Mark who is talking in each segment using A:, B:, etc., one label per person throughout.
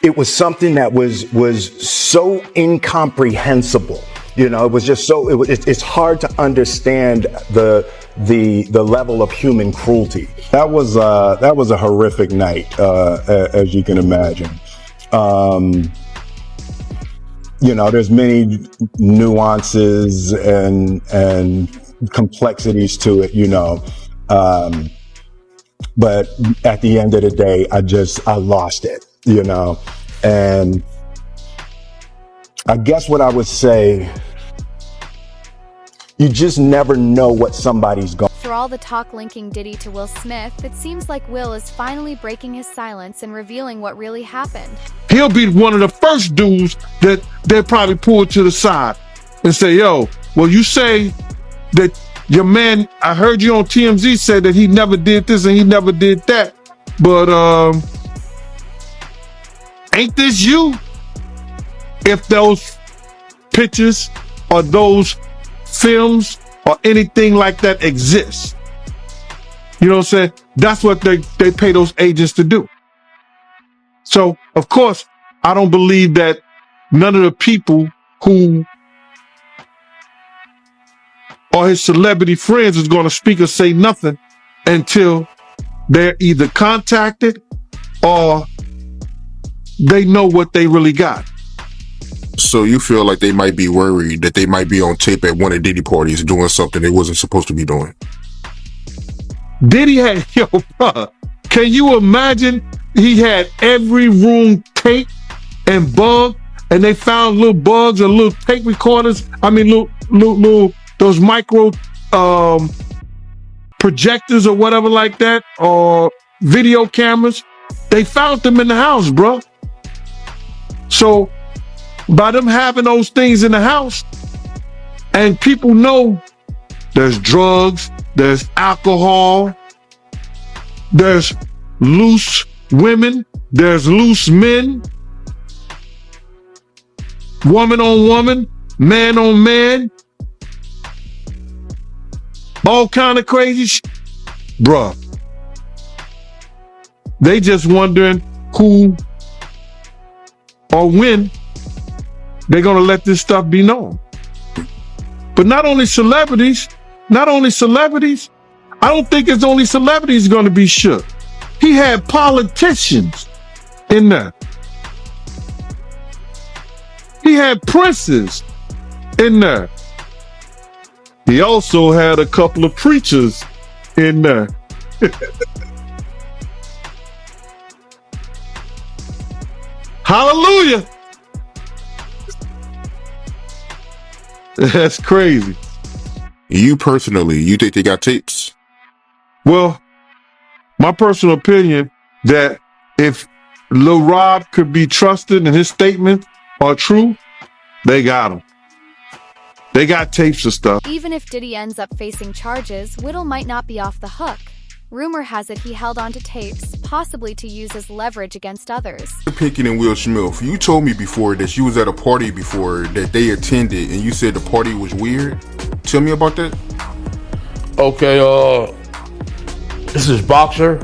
A: it was something that was so incomprehensible. You know, it was just so, it's hard to understand the level of human cruelty. That was a horrific night, as you can imagine. You know, there's many nuances and complexities to it, you know. But at the end of the day, I lost it, you know. And I guess what I would say, you just never know what somebody's going.
B: For all the talk linking Diddy to Will Smith, it seems like Will is finally breaking his silence and revealing what really happened.
C: He'll be one of the first dudes that they'll probably pull to the side and say, yo, well, you say that your man, I heard you on TMZ say that he never did this and he never did that, but ain't this you? If those pictures or those films or anything like that exists, you know what I'm saying? That's what they pay those agents to do. So, of course, I don't believe that none of the people who are his celebrity friends is going to speak or say nothing until they're either contacted or they know what they really got.
D: So you feel like they might be worried that they might be on tape at one of Diddy parties doing something they wasn't supposed to be doing?
C: Diddy had, yo, bro, can you imagine? He had every room taped and bugged, and they found little bugs or little tape recorders. I mean, little those micro projectors or whatever like that, or video cameras. They found them in the house, bro. So by them having those things in the house, and people know there's drugs, there's alcohol, there's loose women, there's loose men, woman on woman, man on man, all kind of crazy shit. Bruh, they just wondering who or when they're gonna let this stuff be known. But not only celebrities, I don't think it's only celebrities gonna be shook. He had politicians in there. He had princes in there. He also had a couple of preachers in there. Hallelujah. That's crazy.
D: You personally, you think they got tapes?
C: Well, my personal opinion that if Lil Rob could be trusted and his statements are true, they got him. They got tapes of stuff.
B: Even if Diddy ends up facing charges, Whittle might not be off the hook. Rumor has it he held onto tapes, possibly to use as leverage against others.
D: Picking and WillSmith, you told me before that you was at a party before that they attended and you said the party was weird. Tell me about that.
E: Okay, this is boxer.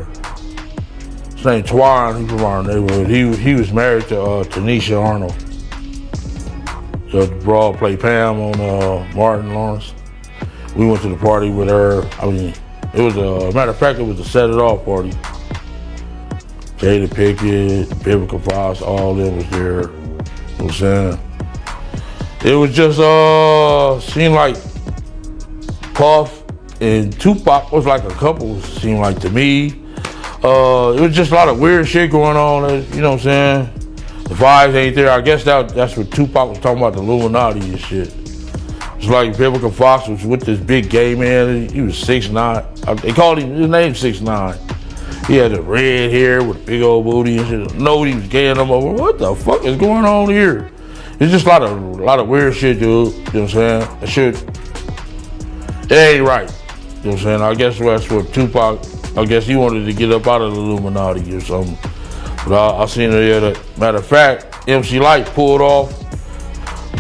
E: His name's Twan. He's from our neighborhood. He was married to Tanisha Arnold. So the broad played Pam on Martin Lawrence. We went to the party with her. I mean, it was matter of fact, it was a set it off party. Jada Pickett, Vivica Fox, all of them was there. You know what I'm saying? It was just seemed like Puff and Tupac was like a couple, seemed like to me. It was just a lot of weird shit going on, you know what I'm saying? The vibes ain't there. I guess that's what Tupac was talking about, the Illuminati and shit. It's like Vivica Fox was with this big gay man. He was 6'9". They called him, his name 6'9". He had the red hair with a big old booty and shit. Nobody was gaying him over. What the fuck is going on here? It's just a lot of weird shit, dude. You know what I'm saying? That shit, it ain't right. You know what I'm saying? I guess that's what Tupac, I guess he wanted to get up out of the Illuminati or something. But I seen her there. Matter of fact, MC Lyte pulled off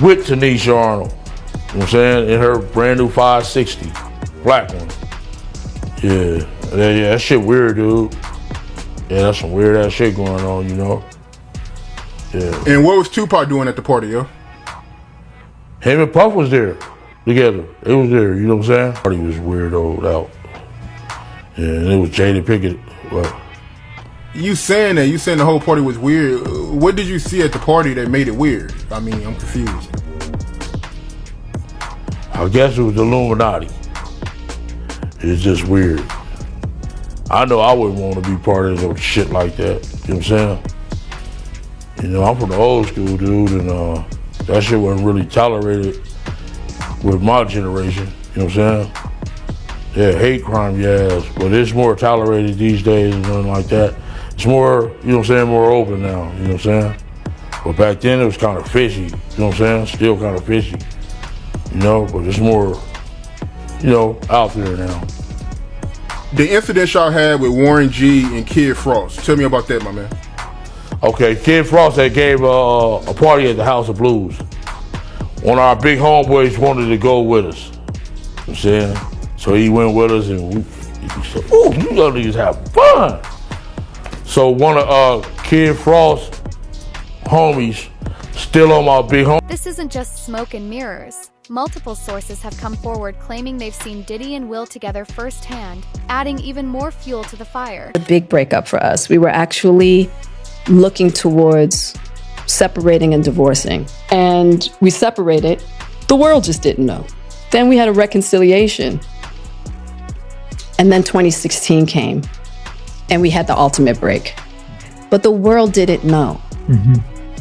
E: with Tanisha Arnold. You know what I'm saying? In her brand new 560, black one. Yeah, that shit weird, dude. Yeah, that's some weird ass shit going on, you know? Yeah.
D: And what was Tupac doing at the party, yo?
E: Him and Puff was there together. They was there, you know what I'm saying? Party was weirdoed out. Yeah, and it was Jada Pickett. Well,
D: You saying the whole party was weird. What did you see at the party that made it weird? I mean, I'm confused.
E: I guess it was the Illuminati. It's just weird. I know I wouldn't want to be part of no shit like that. You know what I'm saying? You know, I'm from the old school, dude, and that shit wasn't really tolerated with my generation. You know what I'm saying? Yeah, hate crime, yes, but it's more tolerated these days and nothing like that. It's more, you know what I'm saying, more open now, you know what I'm saying? But back then it was kind of fishy, you know what I'm saying? Still kind of fishy, you know, but it's more, you know, out there now.
D: The incident y'all had with Warren G and Kid Frost. Tell me about that, my man.
E: Okay, Kid Frost that gave a party at the House of Blues. One of our big homeboys wanted to go with us, you know what I'm saying? So he went with us and we said, ooh, you young niggas have fun. So one of Kid Frost's homies still on my big home.
B: This isn't just smoke and mirrors. Multiple sources have come forward claiming they've seen Diddy and Will together firsthand, adding even more fuel to the fire.
F: A big breakup for us. We were actually looking towards separating and divorcing. And we separated. The world just didn't know. Then we had a reconciliation. And then 2016 came and we had the ultimate break. But the world didn't know.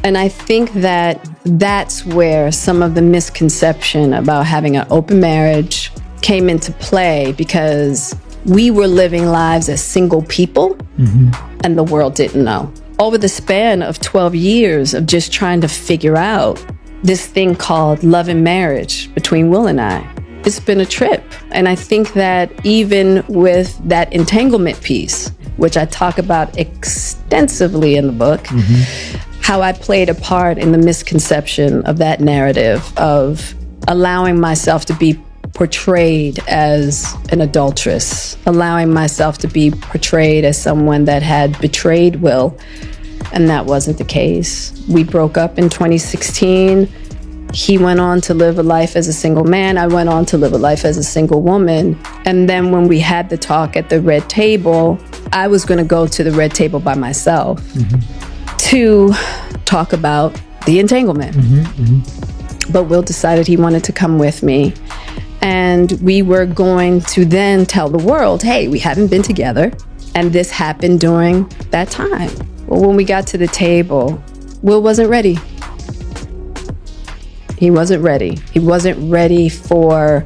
F: And I think that that's where some of the misconception about having an open marriage came into play, because we were living lives as single people and the world didn't know. Over the span of 12 years of just trying to figure out this thing called love and marriage between Will and I, it's been a trip. And I think that even with that entanglement piece, which I talk about extensively in the book, how I played a part in the misconception of that narrative of allowing myself to be portrayed as an adulteress, allowing myself to be portrayed as someone that had betrayed Will, and that wasn't the case. We broke up in 2016. He went on to live a life as a single man. I went on to live a life as a single woman. And then when we had the talk at the red table, I was going to go to the red table by myself to talk about the entanglement. But Will decided he wanted to come with me. And we were going to then tell the world, hey, we haven't been together. And this happened during that time. Well, when we got to the table, Will wasn't ready. He wasn't ready. He wasn't ready for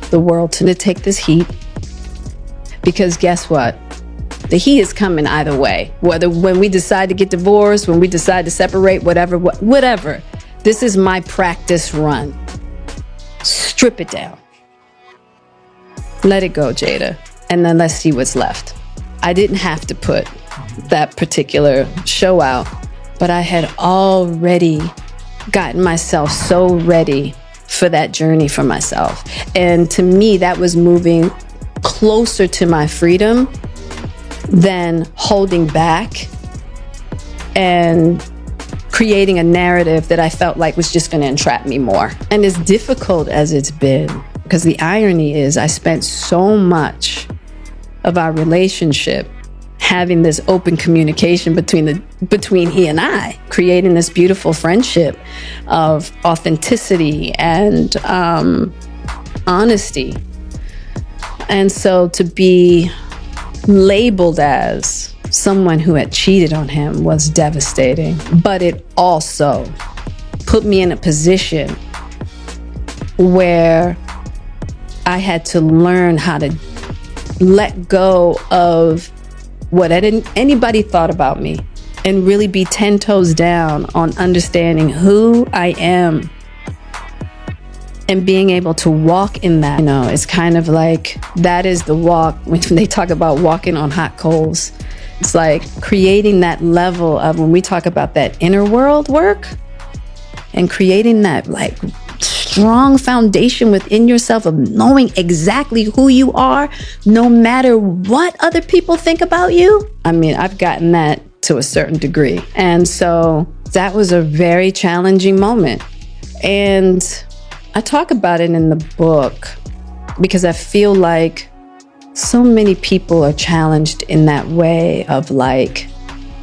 F: the world to take this heat. Because guess what? The heat is coming either way. Whether when we decide to get divorced, when we decide to separate, whatever. This is my practice run. Strip it down. Let it go, Jada. And then let's see what's left. I didn't have to put that particular show out, but I had already gotten myself so ready for that journey for myself. And to me, that was moving closer to my freedom than holding back and creating a narrative that I felt like was just going to entrap me more. And as difficult as it's been, because the irony is I spent so much of our relationship having this open communication between he and I, creating this beautiful friendship of authenticity and honesty. And so to be labeled as someone who had cheated on him was devastating. But it also put me in a position where I had to learn how to let go of what anybody thought about me and really be 10 toes down on understanding who I am and being able to walk in that. You know, it's kind of like that is the walk when they talk about walking on hot coals. It's like creating that level of when we talk about that inner world work and creating that like strong foundation within yourself of knowing exactly who you are, no matter what other people think about you. I mean, I've gotten that to a certain degree. And so that was a very challenging moment. And I talk about it in the book because I feel like so many people are challenged in that way of like,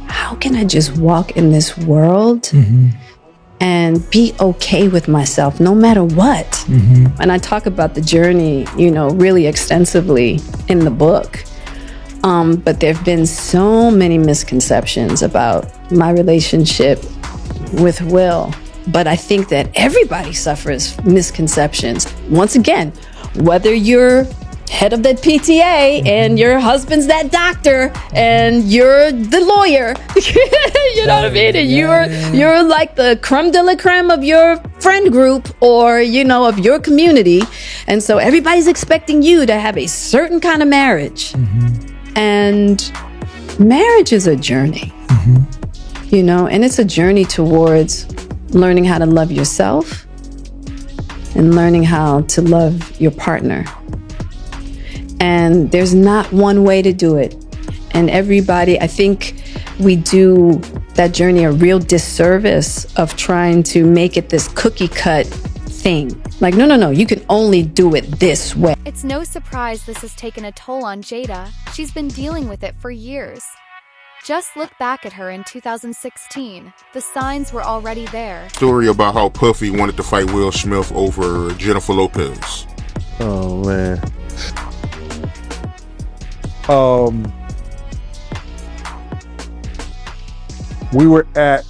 F: how can I just walk in this world and be okay with myself no matter what? And I talk about the journey, you know, really extensively in the book. But there have been so many misconceptions about my relationship with Will. But I think that everybody suffers misconceptions. Once again, whether you're head of that PTA and your husband's that doctor and you're the lawyer, you know what I mean? And you're like the creme de la creme of your friend group or, you know, of your community. And so everybody's expecting you to have a certain kind of marriage. And marriage is a journey, you know, and it's a journey towards learning how to love yourself and learning how to love your partner. And there's not one way to do it. And everybody, I think we do that journey a real disservice of trying to make it this cookie cut thing. Like, no, you can only do it this way.
B: It's no surprise this has taken a toll on Jada. She's been dealing with it for years. Just look back at her in 2016. The signs were already there.
D: Story about how Puffy wanted to fight Will Smith over Jennifer Lopez.
C: Oh, man. We were at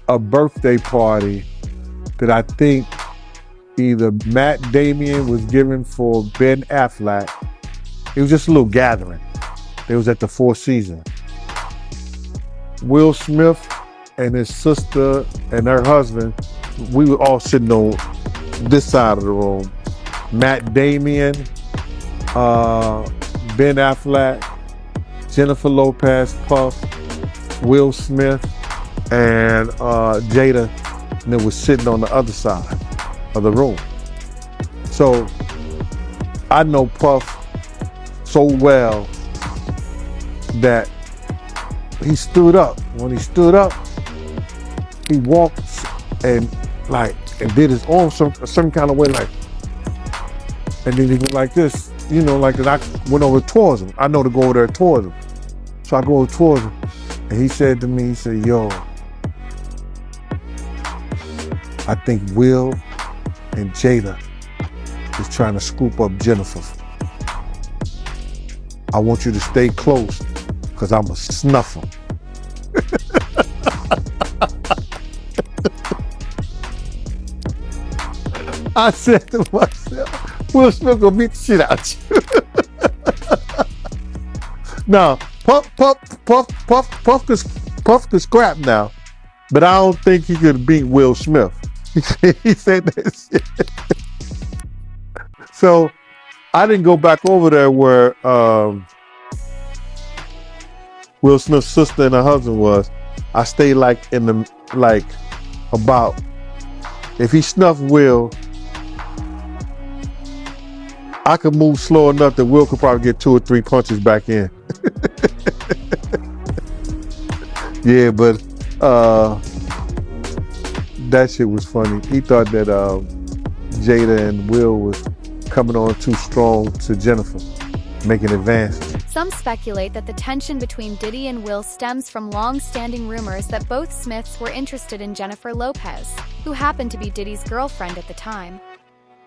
C: a birthday party that I think either Matt Damon was giving for Ben Affleck. It was just a little gathering. It was at the Four Seasons. Will Smith and his sister and her husband, we were all sitting on this side of the room. Matt Damon, Ben Affleck, Jennifer Lopez, Puff, Will Smith, and Jada, and it was sitting on the other side of the room. So I know Puff so well that he stood up. When he stood up, he walked and did his arm some kind of way, like, and then he went like this, you know, like that. I went over towards him. I know to go over there towards him. So I go over towards him, and he said to me, he said, "Yo, I think Will and Jada is trying to scoop up Jennifer. I want you to stay close, because I'm going to snuff him." I said to myself, Will Smith gonna beat the shit out you. Now, Puff could scrap now, but I don't think he could beat Will Smith. He said that shit. So I didn't go back over there where Will Smith's sister and her husband was. I stayed about, if he snuffed Will, I could move slow enough that Will could probably get 2 or 3 punches back in. Yeah, but that shit was funny. He thought that Jada and Will was coming on too strong to Jennifer, making advances.
B: Some speculate that the tension between Diddy and Will stems from long-standing rumors that both Smiths were interested in Jennifer Lopez, who happened to be Diddy's girlfriend at the time.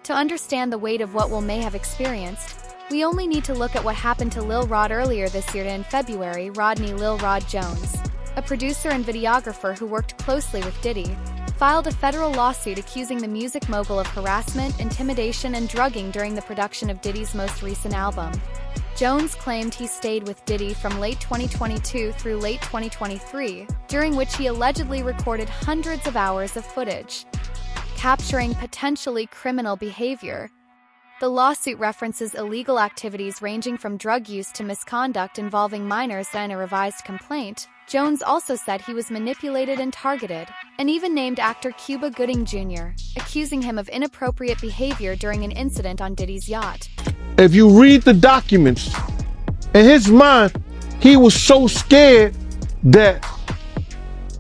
B: To understand the weight of what Will may have experienced, we only need to look at what happened to Lil Rod earlier this year. In February, Rodney Lil Rod Jones, a producer and videographer who worked closely with Diddy, filed a federal lawsuit accusing the music mogul of harassment, intimidation, and drugging during the production of Diddy's most recent album. Jones claimed he stayed with Diddy from late 2022 through late 2023, during which he allegedly recorded hundreds of hours of footage, capturing potentially criminal behavior. The lawsuit references illegal activities ranging from drug use to misconduct involving minors. In a revised complaint, Jones also said he was manipulated and targeted, and even named actor Cuba Gooding Jr., accusing him of inappropriate behavior during an incident on Diddy's yacht.
C: If you read the documents, in his mind, he was so scared that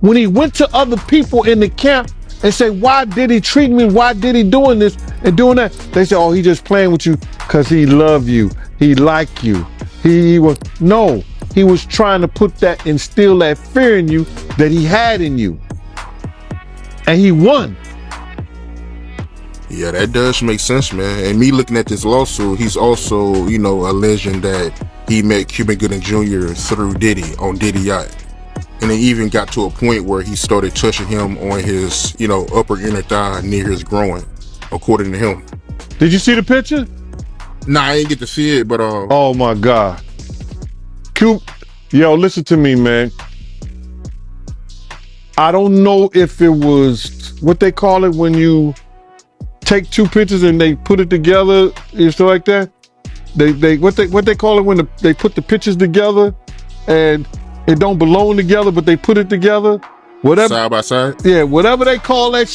C: When he went to other people in the camp and said, why did he treat me? Why did he doing this and doing that? They said, oh, he just playing with you because he love you. He like you. He was, no, he was trying to instill that fear in you that he had in you. And he won.
D: Yeah, that does make sense, man. And me looking at this lawsuit, he's also, you know, alleging that he met Cuban Gooding Jr. through Diddy on Diddy Yacht. And it even got to a point where he started touching him on his, you know, upper inner thigh near his groin, according to him.
C: Did you see the picture?
D: Nah, I didn't get to see it, but
C: oh my God. Yo, listen to me, man. I don't know if it was what they call it when you take two pictures and they put it together, you stuff like that. What they call it when they put the pictures together and it don't belong together, but they put it together. Whatever.
D: Side by side.
C: Yeah, whatever they call that.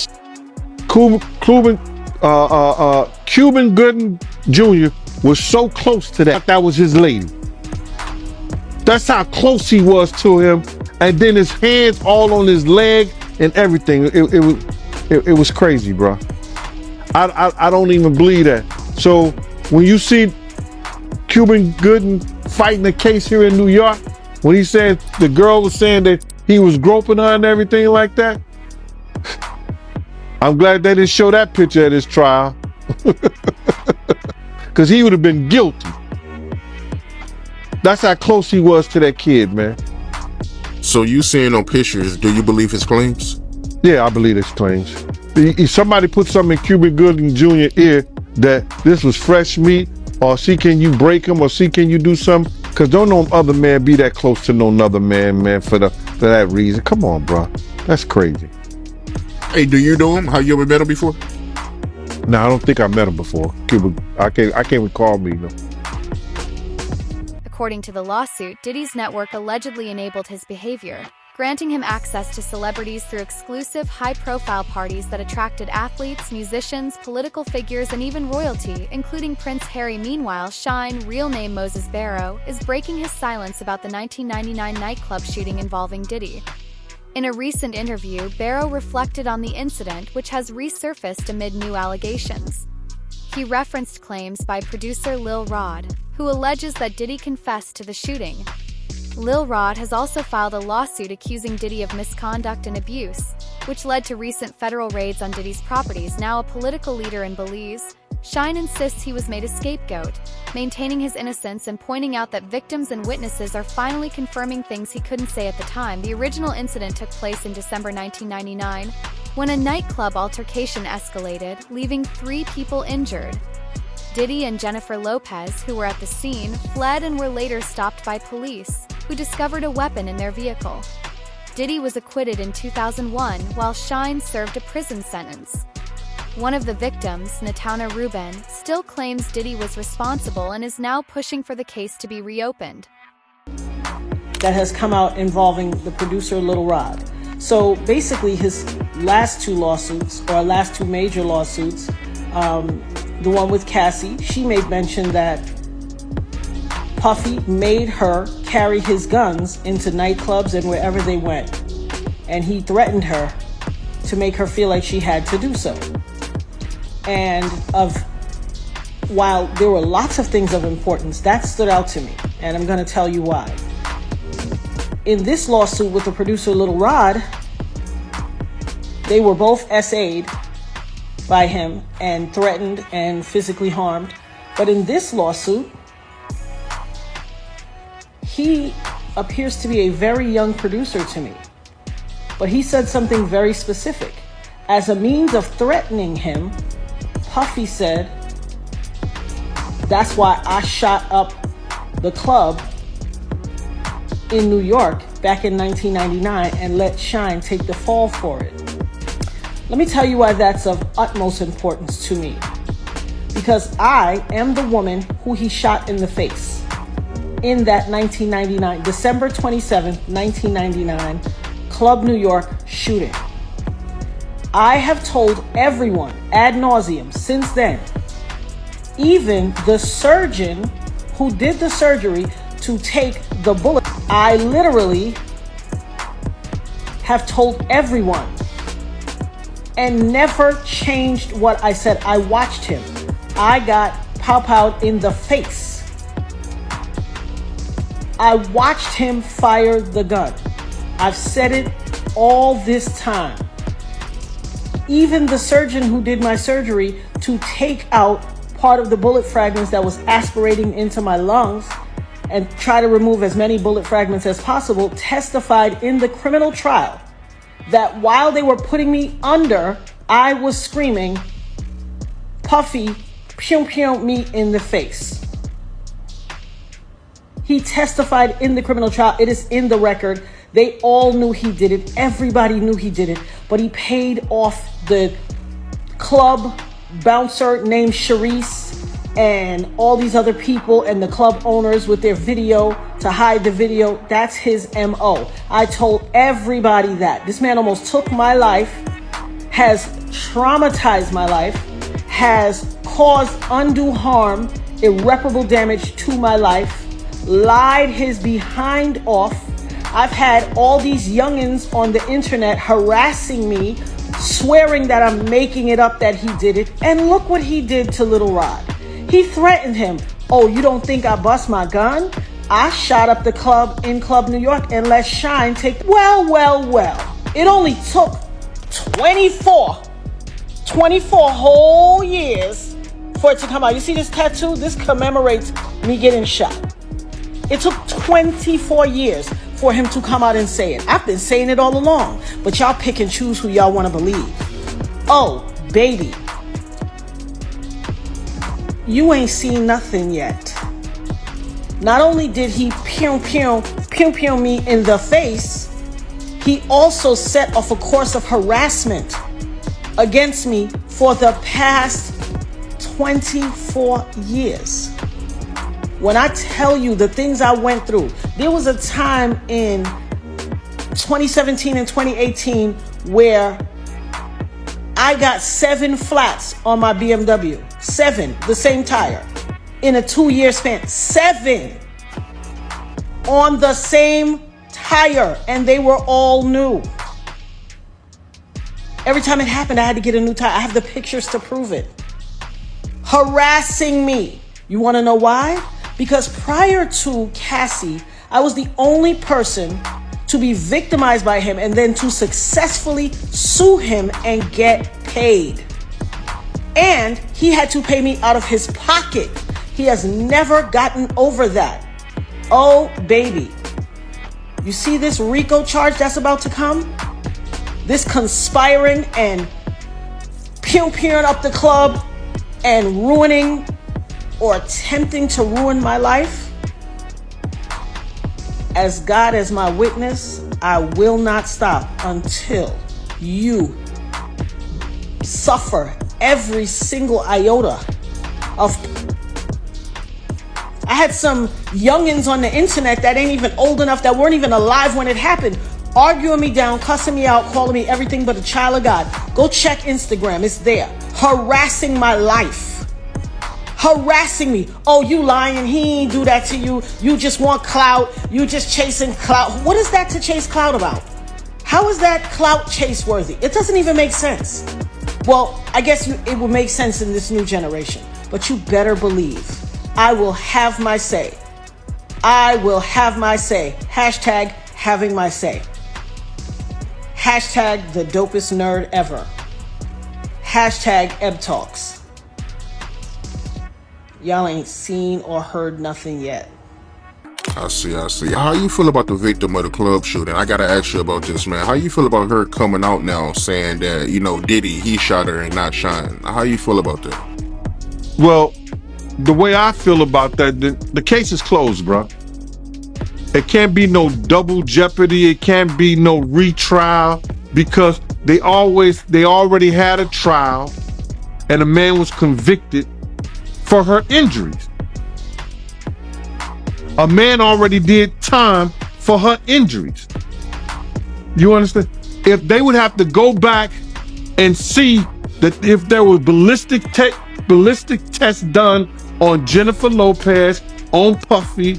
C: Cuban Gooding Jr. was so close to that. That was his lady. That's how close he was to him. And then his hands all on his leg and everything. It was crazy, bro. I don't even believe that. So when you see Cuban Gooding fighting a case here in New York, when he said the girl was saying that he was groping her and everything like that, I'm glad they didn't show that picture at his trial. Because he would have been guilty. That's how close he was to that kid, man.
D: So you seeing on pictures, do you believe his claims?
C: Yeah, I believe his claims. If somebody put something in Cuban Gooding Jr. ear that this was fresh meat, or see can you break him, or see can you do something? Because don't no other man be that close to no other man, for that reason. Come on, bro. That's crazy.
D: Hey, do you know him? Have you ever met him before?
C: No, I don't think I met him before. I can't recall me, no.
B: According to the lawsuit, Diddy's network allegedly enabled his behavior, granting him access to celebrities through exclusive, high-profile parties that attracted athletes, musicians, political figures, and even royalty, including Prince Harry. Meanwhile, Shine, real name Moses Barrow, is breaking his silence about the 1999 nightclub shooting involving Diddy. In a recent interview, Barrow reflected on the incident, which has resurfaced amid new allegations. He referenced claims by producer Lil Rod, who alleges that Diddy confessed to the shooting. Lil Rod has also filed a lawsuit accusing Diddy of misconduct and abuse, which led to recent federal raids on Diddy's properties. Now a political leader in Belize, Shine insists he was made a scapegoat, maintaining his innocence and pointing out that victims and witnesses are finally confirming things he couldn't say at the time. The original incident took place in December 1999, when a nightclub altercation escalated, leaving 3 people injured. Diddy and Jennifer Lopez, who were at the scene, fled and were later stopped by police, who discovered a weapon in their vehicle. Diddy was acquitted in 2001, while Shine served a prison sentence. One of the victims, Natana Rubin, still claims Diddy was responsible and is now pushing for the case to be reopened.
G: That has come out involving the producer Lil Rod. So basically his last 2 lawsuits, or last 2 major lawsuits, the one with Cassie, she made mention that Puffy made her carry his guns into nightclubs and wherever they went. And he threatened her to make her feel like she had to do so. And while there were lots of things of importance, that stood out to me. And I'm going to tell you why. In this lawsuit with the producer Lil Rod, they were both SA'd by him and threatened and physically harmed. But in this lawsuit, he appears to be a very young producer to me. But he said something very specific. As a means of threatening him, Puffy said, that's why I shot up the club in New York back in 1999 and let Shine take the fall for it. Let me tell you why that's of utmost importance to me. Because I am the woman who he shot in the face in that 1999, December 27th, 1999, Club New York shooting. I have told everyone ad nauseum since then, even the surgeon who did the surgery to take the bullet, I literally have told everyone and never changed what I said. I watched him. I got pow-powed in the face. I watched him fire the gun. I've said it all this time. Even the surgeon who did my surgery to take out part of the bullet fragments that was aspirating into my lungs and try to remove as many bullet fragments as possible, testified in the criminal trial that while they were putting me under, I was screaming, Puffy, pew pew me in the face. He testified in the criminal trial. It is in the record. They all knew he did it. Everybody knew he did it. But he paid off the club bouncer named Sharice and all these other people and the club owners with their video to hide the video. That's his MO. I told everybody that. This man almost took my life, has traumatized my life, has caused undue harm, irreparable damage to my life, lied his behind off. I've had all these youngins on the internet harassing me, swearing that I'm making it up that he did it. And look what he did to Little Rod. He threatened him. Oh, you don't think I bust my gun? I shot up the club in Club New York and let Shine take... Well. It only took 24 whole years for it to come out. You see this tattoo? This commemorates me getting shot. It took 24 years for him to come out and say it. I've been saying it all along, but y'all pick and choose who y'all want to believe. Oh, baby. You ain't seen nothing yet. Not only did he pew me in the face, he also set off a course of harassment against me for the past 24 years. When I tell you the things I went through, there was a time in 2017 and 2018 where I got 7 flats on my BMW. 7, the same tire, in a 2-year span. 7 on the same tire, and they were all new. Every time it happened, I had to get a new tire. I have the pictures to prove it. Harassing me. You want to know why? Because prior to Cassie, I was the only person to be victimized by him and then to successfully sue him and get paid. And he had to pay me out of his pocket. He has never gotten over that. Oh, baby. You see this RICO charge that's about to come? This conspiring and pew-pewing up the club and ruining or attempting to ruin my life? As God as my witness, I will not stop until you suffer every single iota of... I had some youngins on the internet that ain't even old enough, that weren't even alive when it happened, arguing me down, cussing me out, calling me everything but a child of God. Go check Instagram, it's there. Harassing my life. Harassing me. Oh, you lying, he ain't do that to you. You just want clout. You just chasing clout. What is that to chase clout about? How is that clout chase worthy? It doesn't even make sense. Well, I guess it will make sense in this new generation. But you better believe I will have my say. I will have my say. Hashtag having my say. Hashtag the dopest nerd ever. Hashtag Eb Talks. Y'all ain't seen or heard nothing yet.
D: I see. How you feel about the victim of the club shooting? I gotta ask you about this, man. How you feel about her coming out now saying that, you know, Diddy, he shot her and not Shine? How you feel about that?
C: Well, the way I feel about that, the case is closed, bro. It can't be no double jeopardy. It can't be no retrial, because they already had a trial and a man was convicted for her injuries. A man already did time for her injuries. You understand? If they would have to go back and see that if there was ballistic tests done on Jennifer Lopez, on Puffy,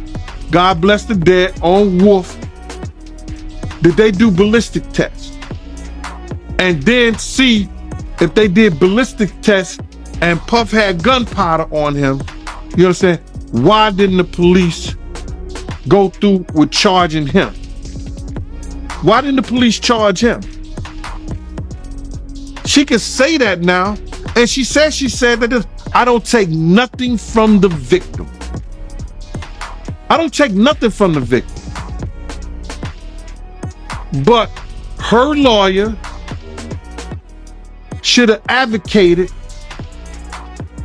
C: God bless the dead, on Wolf, did they do ballistic tests? And then see if they did ballistic tests and Puff had gunpowder on him, you understand? Why didn't the police go through with charging him? Why didn't the police charge him? She can say that now, and she said that I don't take nothing from the victim. I don't take nothing from the victim. But her lawyer should have advocated.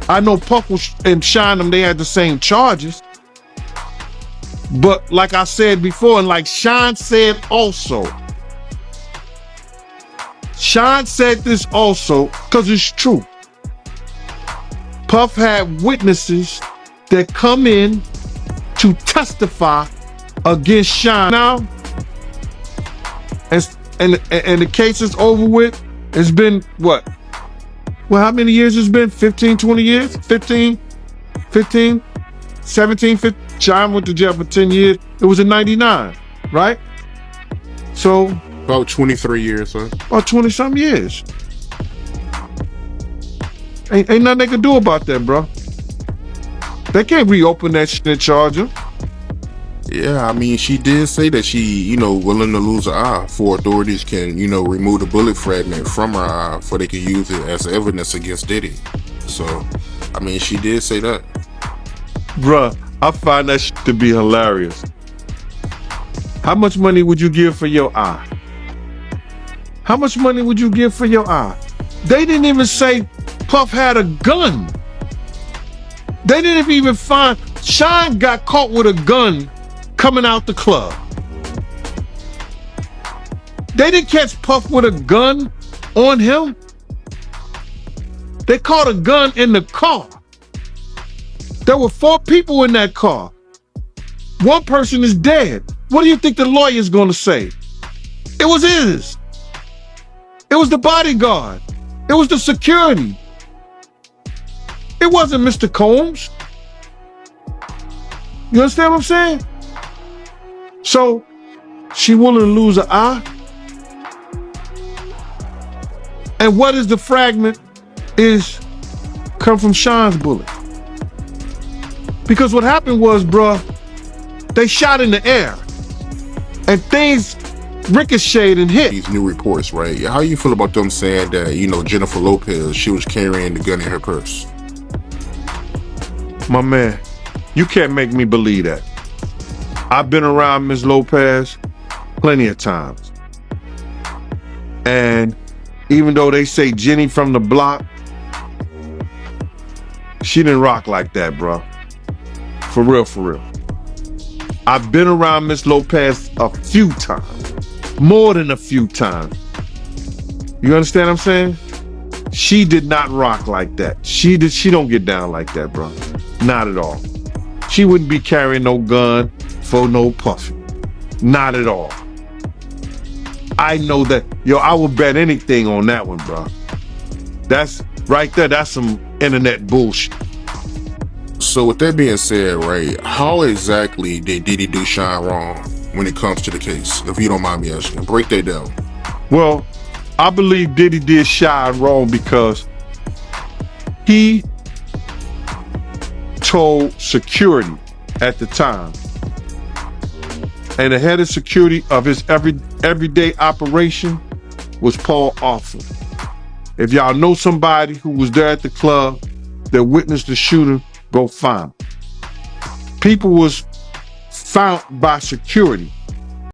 C: I know Puff and Shynem, they had the same charges. But like I said before, and like Sean said also, Sean said this also, because it's true. Puff had witnesses that come in to testify against Sean. Now, and the case is over with. It's been what? Well, how many years it's been? 15, 20 years? 15, 17, 15. Sean went to jail for 10 years. It was in 99, right? So
D: about 23 years, huh?
C: About 20 some years. Ain't nothing they can do about that, bro. They can't reopen that shit and charge him.
D: Yeah, I mean, she did say that she, willing to lose an eye for authorities can, remove the bullet fragment from her eye for they can use it as evidence against Diddy. So, I mean, she did say that.
C: Bruh, I find that shit to be hilarious. How much money would you give for your eye? How much money would you give for your eye? They didn't even say Puff had a gun. They didn't even find. Sean got caught with a gun coming out the club. They didn't catch Puff with a gun on him. They caught a gun in the car. There were 4 people in that car. 1 person is dead. What do you think the lawyer's gonna say? It was his. It was the bodyguard. It was the security. It wasn't Mr. Combs. You understand what I'm saying? So, she willing to lose an eye? And what is the fragment is come from Sean's bullet. Because what happened was, bruh, they shot in the air and things ricocheted and hit.
D: These new reports, right? How you feel about them saying that, Jennifer Lopez, she was carrying the gun in her purse?
C: My man, you can't make me believe that. I've been around Ms. Lopez plenty of times. And even though they say Jenny from the block, she didn't rock like that, bro. For real, for real. I've been around Ms. Lopez a few times. More than a few times. You understand what I'm saying? She did not rock like that. She don't get down like that, bro. Not at all. She wouldn't be carrying no gun for no Puffy. Not at all. I know that. Yo, I would bet anything on that one, bro. That's right there. That's some internet bullshit.
D: So with that being said, right, how exactly did Diddy do Sean wrong when it comes to the case? If you don't mind me asking, break that down.
C: Well, I believe Diddy did Sean wrong because he told security at the time, and the head of security of his everyday operation was Paul Offer. If y'all know somebody who was there at the club that witnessed the shooting, go find them. People was found by security